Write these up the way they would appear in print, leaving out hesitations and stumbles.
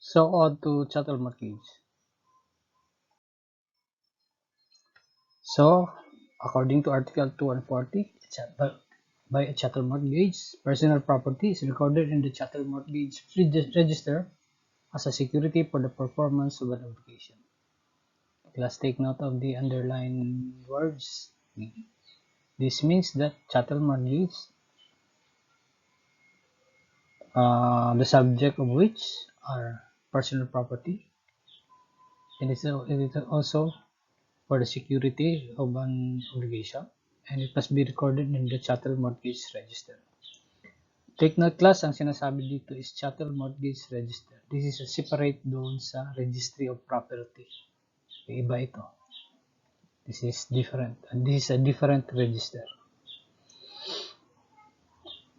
So on to chattel mortgage. So according to Article 240 by a chattel mortgage, personal property is recorded in the chattel mortgage register as a security for the performance of an obligation. Let's take note of the underlined words. This means that chattel mortgage, the subject of which are personal property, it is also for the security of an obligation, and it must be recorded in the chattel mortgage register. Take note class, ang sinasabi dito is chattel mortgage register. This is a separate doon sa registry of property. Iba ito. This is different, and this is a different register.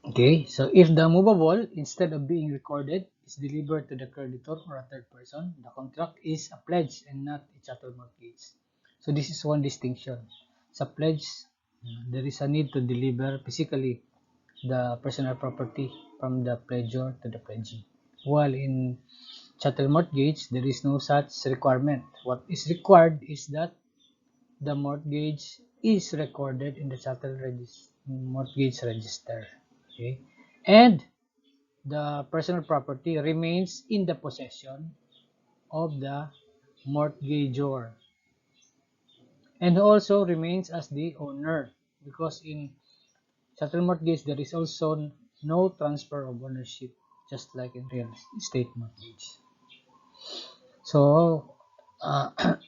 Okay, so if the movable, instead of being recorded, is delivered to the creditor or a third person, the contract is a pledge and not a chattel mortgage. So this is one distinction. Sa pledge, there is a need to deliver physically the personal property from the pledgor to the pledgee. While in chattel mortgage, there is no such requirement. What is required is that the mortgage is recorded in the chattel mortgage register. Okay, and the personal property remains in the possession of the mortgagor and also remains as the owner, because in chattel mortgage there is also no transfer of ownership, just like in real estate mortgage. So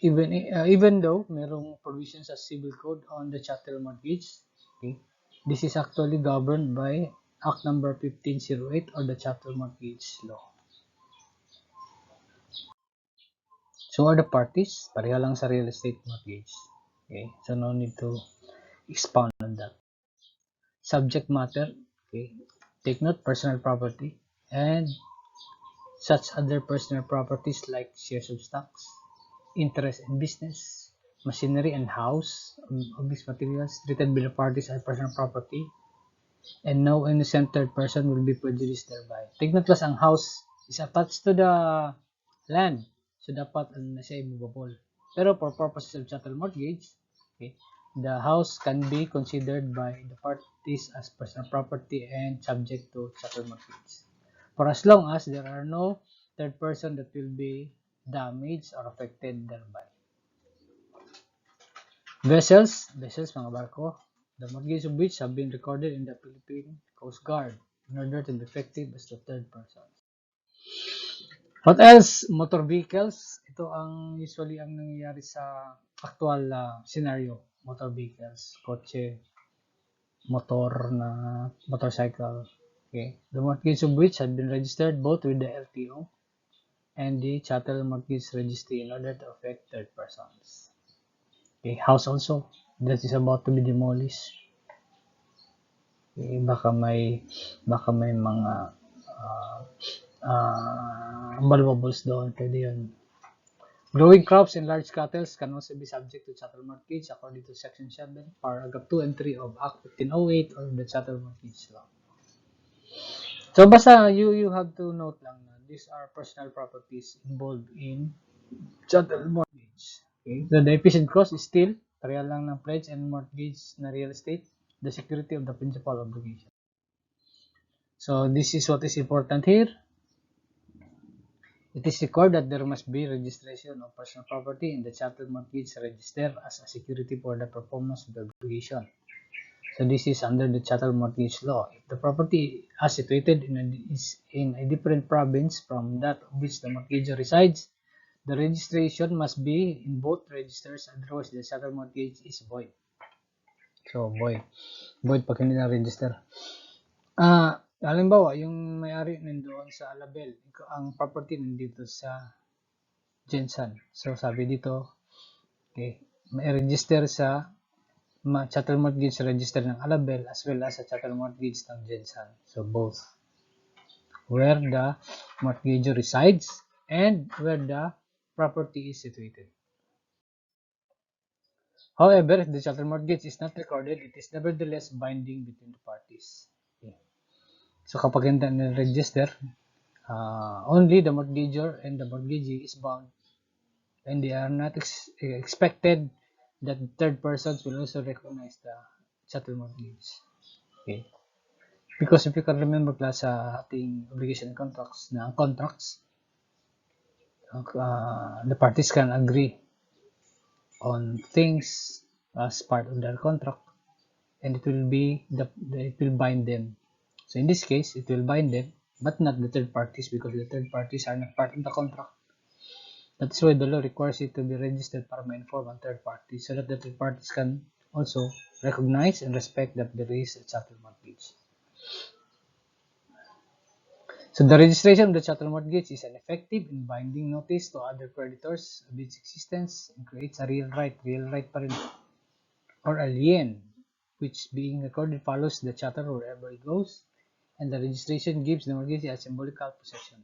even though merong provisions sa civil code on the chattel mortgage, okay, this is actually governed by Act number 1508 or the Chattel Mortgage Law. So are the parties, pareha lang sa real estate mortgage. Okay, so no need to expound on that. Subject matter, okay, take note, personal property and such other personal properties like shares of stocks, interest in business, machinery and house of these materials treated by the parties as personal property, and no innocent third person will be prejudiced thereby. Take note class, ang house is attached to the land. So, dapat na siya movable. Pero for purposes of chattel mortgage, okay, the house can be considered by the parties as personal property and subject to chattel mortgage, for as long as there are no third person that will be damaged or affected thereby. Vessels, mga barko, the mortgage of which have been recorded in the Philippine Coast Guard in order to be effective as the third person. What else? Motor vehicles. Ito ang usually ang nangyayari sa actual scenario. Motor vehicles, kotse, motorcycle. Okay. The mortgage of which had been registered both with the LTO and the Chattel Mortgage Registry in order to affect third persons. Okay. House also. That is about to be demolished. Okay. Baka may mga valuables doon, pwede yun. Growing crops and large cattle can also be subject to chattel mortgage according to Section 7, Paragraph 2 and 3 of Act 1508 or the Chattel Mortgage Law. So basta you have to note lang na these are personal properties involved in chattel mortgage. Okay? So the efficient cost is still pareha lang ng pledge and mortgage na real estate, the security of the principal obligation. So this is what is important here. It is required that there must be registration of personal property in the Chattel Mortgage Register as a security for the performance of the obligation. So this is under the Chattel Mortgage Law. If the property is situated is in a different province from that of which the mortgagor resides, the registration must be in both registers, otherwise the Chattel Mortgage is void. So void pag hindi na register. Halimbawa, yung may-ari nandoon sa Alabel, ang property nandito sa Jensen. So, sabi dito, okay, may register sa Chattel Mortgage Register ng Alabel as well as sa Chattel Mortgage ng Jensen. So, both. Where the mortgagor resides and where the property is situated. However, if the Chattel Mortgage is not recorded, it is nevertheless binding between the parties. Okay. So, kapag hindi na-register, only the mortgagor and the mortgagee is bound, and they are not expected that third persons will also recognize the chattel mortgage. Okay. Because if you can remember class sa ating obligation contracts, the parties can agree on things as part of their contract, and it will be it will bind them. So in this case, it will bind them, but not the third parties, because the third parties are not part of the contract. That's why the law requires it to be registered para ma-inform ang third parties, so that the third parties can also recognize and respect that there is a chattel mortgage. So the registration of the chattel mortgage is an effective and binding notice to other creditors of its existence and creates a real right pa rin, or a lien, which being recorded follows the chattel wherever it goes, and the registration gives the mortgage a symbolical possession.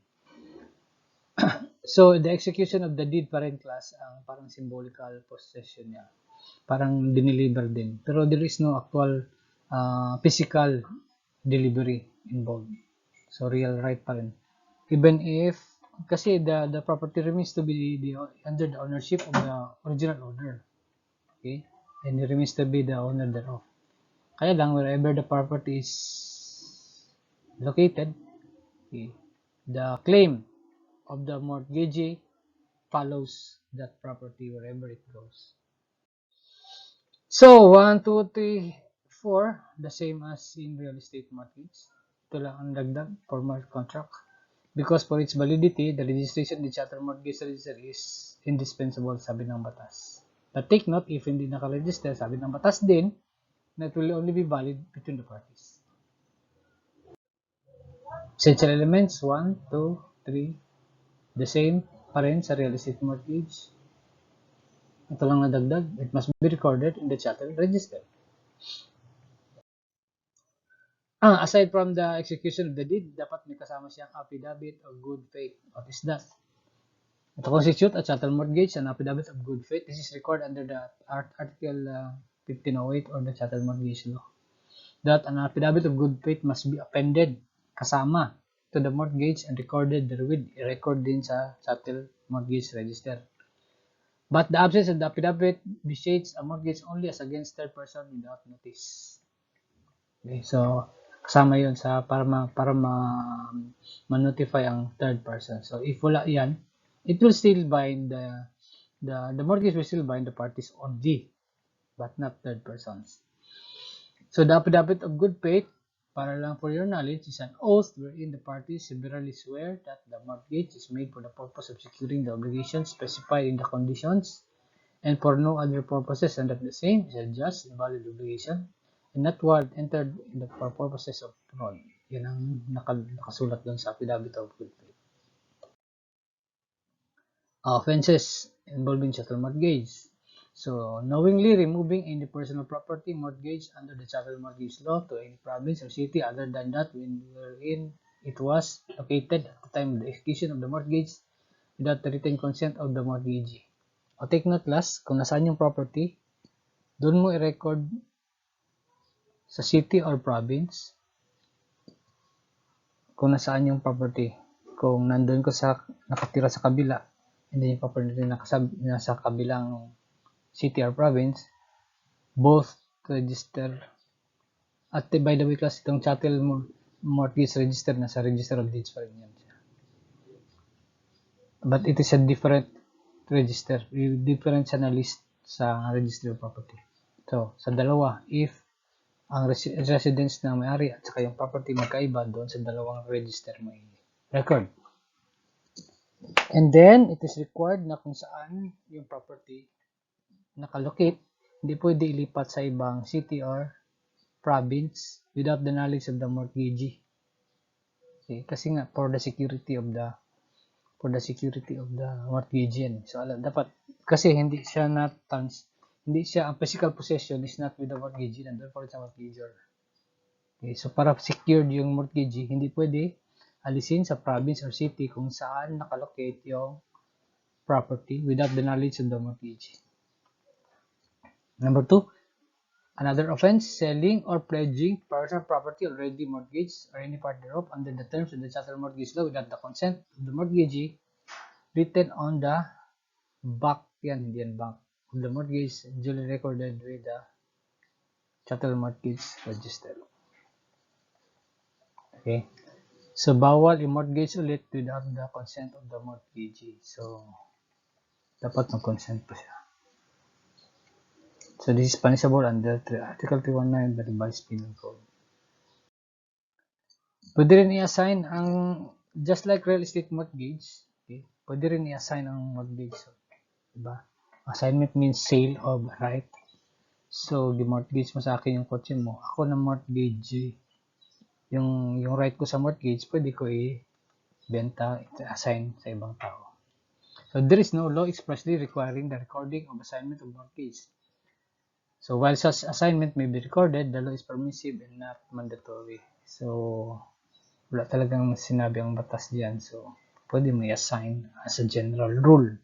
So the execution of the deed pa rin class ang parang symbolical possession niya. Parang dineliver din. Pero there is no actual physical delivery involved. So real right pa rin. Even if, kasi the property remains to be under the ownership of the original owner. Okay? And it remains to be the owner thereof. Kaya lang, wherever the property is located, okay, the claim of the mortgagee follows that property wherever it goes. So, 1, 2, 3, 4, the same as in real estate mortgage. Ito lang ang dagdag, formal contract. Because for its validity, the registration of the Chattel Mortgage Register is indispensable, sabi ng batas. But take note, if hindi nakaregister, sabi ng batas din, that will only be valid between the parties. Essential elements, 1, 2, 3, the same pa rin sa real estate mortgage. Ito lang nadagdag, it must be recorded in the Chattel Register. Aside from the execution of the deed, dapat may kasama siyang affidavit of good faith. What is that? To constitute a chattel mortgage, an affidavit of good faith, this is required under the Article 1508 or the Chattel Mortgage Law. That an affidavit of good faith must be appended, kasama, to the mortgage and recorded therewith, i-record din sa Chattel Mortgage Register. But the absence of the affidavit vitiates a mortgage only as against third person without notice. Okay, so kasama yun sa para ma-notify ang third person. So if wala yan, it will still bind the mortgage will still bind the parties only, but not third persons. So the affidavit of good faith, para lang for your knowledge, is an oath wherein the parties severally swear that the mortgage is made for the purpose of securing the obligations specified in the conditions and for no other purposes, and that the same is a just and valid obligation and not warrant entered in the purposes of fraud. Yan ang nakasulat doon sa affidavit of good faith. Offenses involving chattel mortgage. So, knowingly removing any personal property mortgage under the Chattel Mortgage Law to any province or city other than that wherein it was located at the time of the execution of the mortgage without the written consent of the mortgagee. O take note class, kung nasaan yung property, doon mo i-record sa city or province kung nasaan yung property. Kung nandun ko sa nakatira sa kabila, hindi yung property nasa kabilang city or province, both register. At by the way class, itong Chattel Mortgage Register nasa Register of Deeds pa rin yan. But it is a different register, different siya na list sa Registry of Property. So, sa dalawa, if ang residence na may-ari at saka yung property magkaiba, doon sa dalawang register may record. And then, it is required na kung saan yung property nakalocate, hindi pwede ilipat sa ibang city or province without the knowledge of the mortgagee. Okay? Kasi nga, for the security of the mortgagee. So, dapat, kasi hindi siya ang physical possession is not with the mortgagee, nandun for sa mortgagor. Okay, so para secured yung mortgagee, hindi pwede alisin sa province or city kung saan nakalocate yung property without the knowledge of the mortgagee. Number 2, Another offense, selling or pledging personal property already mortgaged or any part thereof under the terms of the Chattel Mortgage Law without the consent of the mortgagee written on the back, hindi yan back, of the mortgage duly recorded with the Chattel Mortgage Register. Okay? So, bawal i-mortgage ulit without the consent of the mortgagee. So, dapat mag-consent pa siya. So, this is punishable under Article 319 of the Revised Penal Code. Pwede rin i-assign ang, just like real estate mortgage, okay, pwede rin i-assign ang mortgage. So, diba? Assignment means sale of right. So, di-mortgage mo sa akin yung kotse mo. Ako na mortgage. Yung right ko sa mortgage, pwede ko i-benta, i-assign sa ibang tao. So, there is no law expressly requiring the recording of assignment of mortgage. So, while such assignment may be recorded, the law is permissive and not mandatory. So, wala talagang sinabi ang batas diyan. So, pwede mo i-assign as a general rule.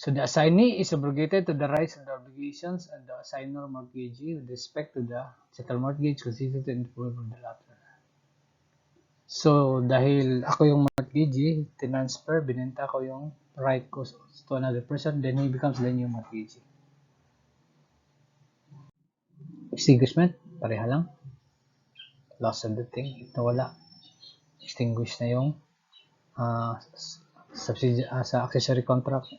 So, the assignee is obligated to the rights and the obligations of the assignor mortgagee with respect to the chattel mortgage constituted in full of the latter. So, dahil ako yung mortgagee, tinransfer, binenta ko yung right ko to another person, then he becomes the new mortgagee. Extinguishment, pareha lang. Loss of the thing, nawala. Extinguish na yung sa accessory contract.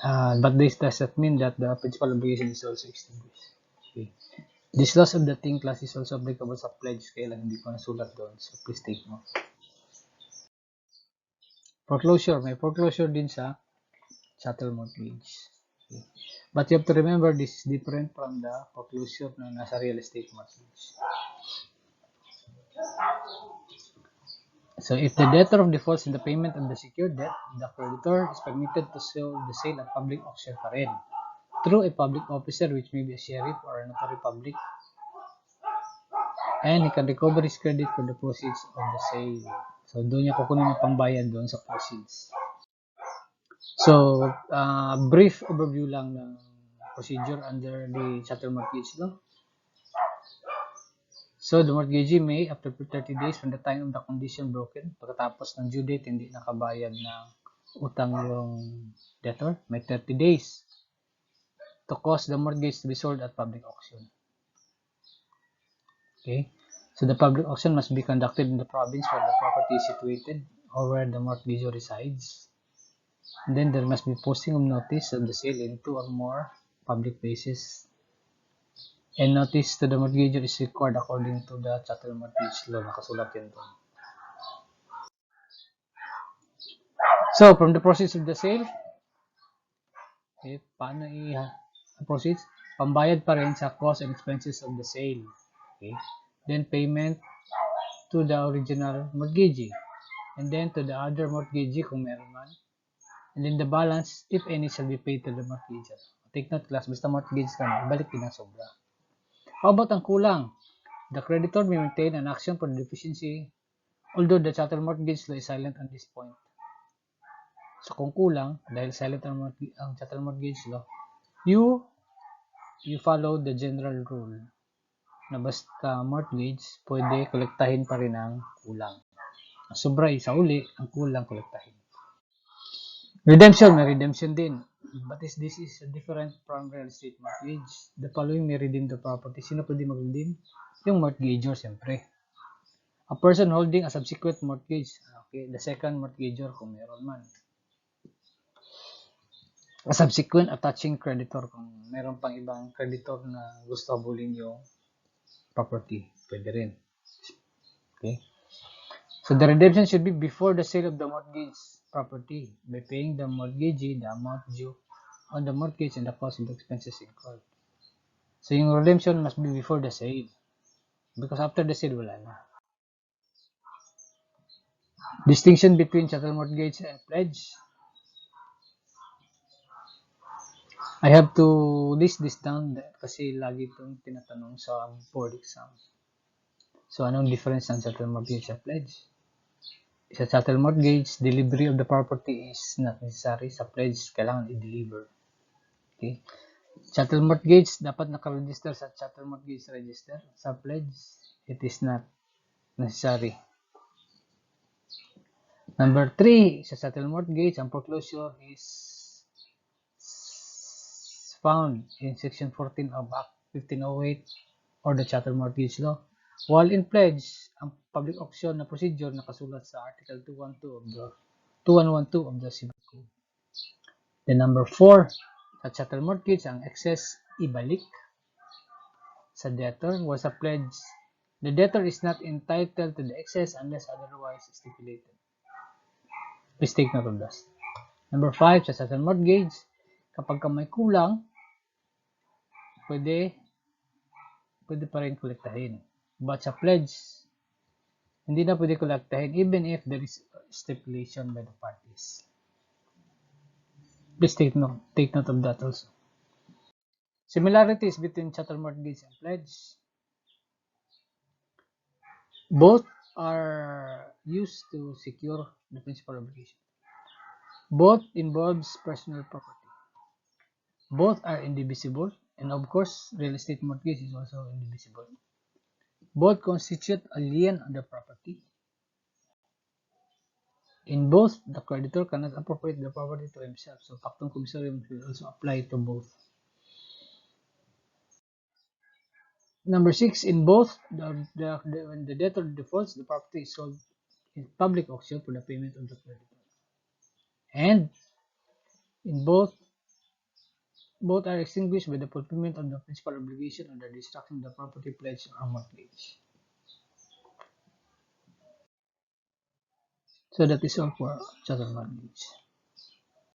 But this does not mean that the principal obligation is also extinguished. Okay. This loss of the thing class is also applicable sa pledge. Kaya lang hindi ko nasulat doon. So please take note. Foreclosure. May foreclosure din sa chattel mortgage. Okay. But you have to remember this is different from the foreclosure na nasa real estate mortgage. So if the debtor defaults in the payment of the secured debt, the creditor is permitted to sell the sale at public auction pa rin through a public officer which may be a sheriff or a notary public, and he can recover his credit for the proceeds of the sale. So doon niya kukunin yung pambayad doon sa proceeds. So brief overview lang ng procedure under the Chattel Mortgage Law. So the mortgagee may, after 30 days from the time of the condition broken, pagkatapos ng due date hindi nakabayad ng utang yung debtor, may 30 days to cause the mortgage to be sold at public auction. Okay, so the public auction must be conducted in the province where the property is situated or where the mortgagor resides. And then there must be posting of notice of the sale in 2 or more public places. And notice to the mortgagor is required according to the Chattel Mortgage Law. Nakasulat yan doon. So, from the process of the sale, okay, paano i-proceed? Pambayad pa rin sa cost and expenses of the sale. Okay? Then payment to the original mortgagee. And then to the other mortgagee kung meron man. And then the balance, if any, shall be paid to the mortgagor. Take note class, basta mortgage ka na, ibalik din ang sobra. How about ang kulang? The creditor may maintain an action for the deficiency, although the Chattel Mortgage Law is silent on this point. So kung kulang, dahil silent ang Chattel Mortgage Law, you follow the general rule na basta mortgage, pwede kolektahin pa rin ang kulang. Ang sobra isa uli, ang kulang kolektahin. Redemption, may redemption din. But this is different from real estate mortgage. The following may redeem the property. Sino pwede mag-redeem? Yung mortgagor, siyempre. A person holding a subsequent mortgage. Okay, the second mortgagor kung meron man. A subsequent attaching creditor kung meron pang ibang creditor na gusto habulin yung property. Pwede rin. Okay. So the redemption should be before the sale of the mortgage property by paying the mortgagee the amount due on the mortgage and the cost of the expenses incurred. So yung redemption must be before the sale because after the sale wala na. Distinction between chattel mortgage and pledge. I have to list this down kasi lagi itong tinatanong sa board exam. So anong difference ng chattel mortgage at pledge? Sa chattel mortgage, delivery of the property is not necessary. Sa pledge, kailangan i-deliver. Okay. Chattel Mortgage, dapat nakaregister sa Chattel Mortgage Register. Sa pledge, it is not necessary. Number 3, sa Chattel Mortgage, ang foreclosure is found in Section 14 of Act 1508 or the Chattel Mortgage Law. While in pledge, ang public auction na procedure nakasulat sa Article 2112 of the Civil Code. Then number 4, sa Chattel Mortgage, ang excess ibalik sa debtor was a pledge. The debtor is not entitled to the excess unless otherwise stipulated. Please take note of that. Number 5, sa Chattel Mortgage, kapag ka may kulang, pwede pa rin kolektahin. But sa pledge, hindi na pwede kolektahin even if there is stipulation by the parties. Please take note of that also. Similarities between Chattel Mortgage and pledge. Both are used to secure the principal obligation. Both involves personal property. Both are indivisible, and of course, real estate mortgage is also indivisible. Both constitute a lien on the property. In both, the creditor cannot appropriate the property to himself, so factum commissarium will also apply to both. Number 6, in both, when the debtor defaults, the property is sold in public auction for the payment of the creditor. And in both are extinguished by the fulfillment of the principal obligation or the destruction of the property pledge or mortgage. So that is all for Chattel Mortgage.